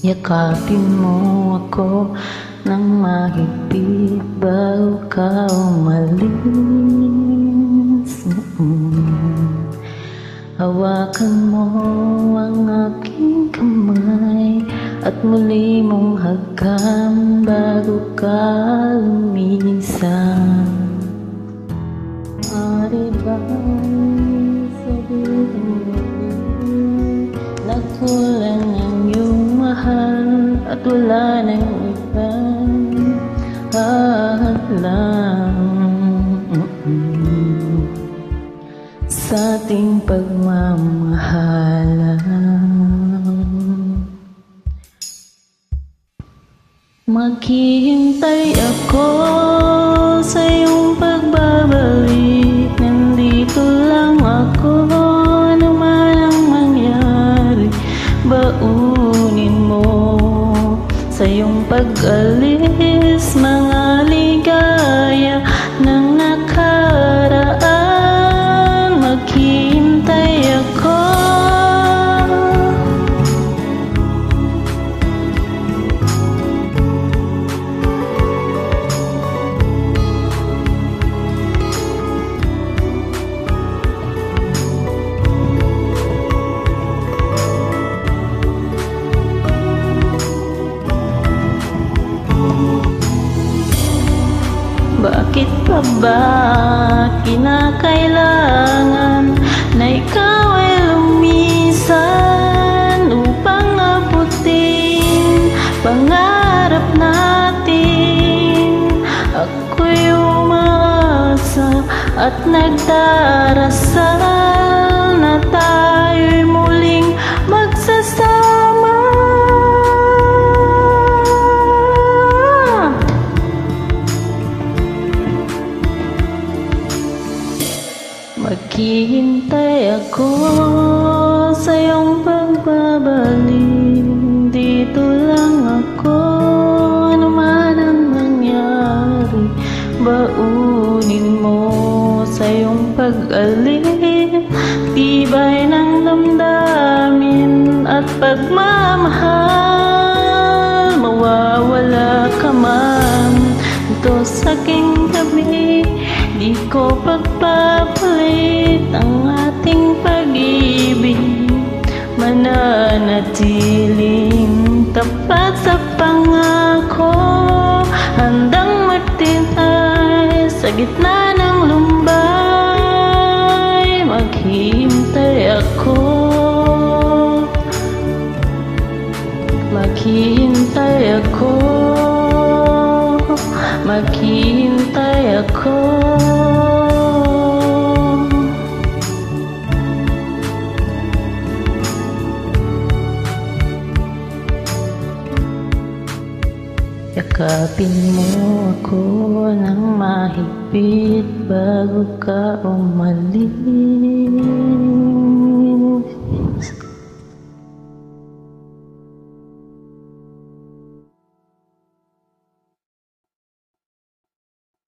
Yakapin mo ako nang mahigpit bago ka umalis. Hawakan mo ang aking kamay at muli mong hagkan bago ka lumisan. Maaari bang sabihin muli na kulang ang iyong mahal at wala nang ibang hahalang sa ating pagmamahalan? Maghihintay ako sa iyong pagbabalik. Nandito lang ako, ano man ang mangyari. Baunin mo sa iyong pag-alis mga ligaya ng nakaraan. Maghihintay ako. Bakit pa ba kinakailangan na ikaw ay lumisan upang abutin pangarap natin? Ako'y umaasa at nagdarasal na tayo'y muling magsasama. Maghihintay ako sa iyong pagbabalik. Dito lang ako, ano man ang nangyari. Baunin mo sa iyong pag-alis tibay ng damdamin at pagmamahal. Mawawala ka man ito sa aking gabi, di ko pagpapalit ang ating pag-ibig. Mananatiling tapat sa pangako, handang magtinay sa gitna ng lumbay. Maghihintay ako, maghihintay ako, maghihintay ako. Yakapin mo ako nang mahigpit bago ka umalis.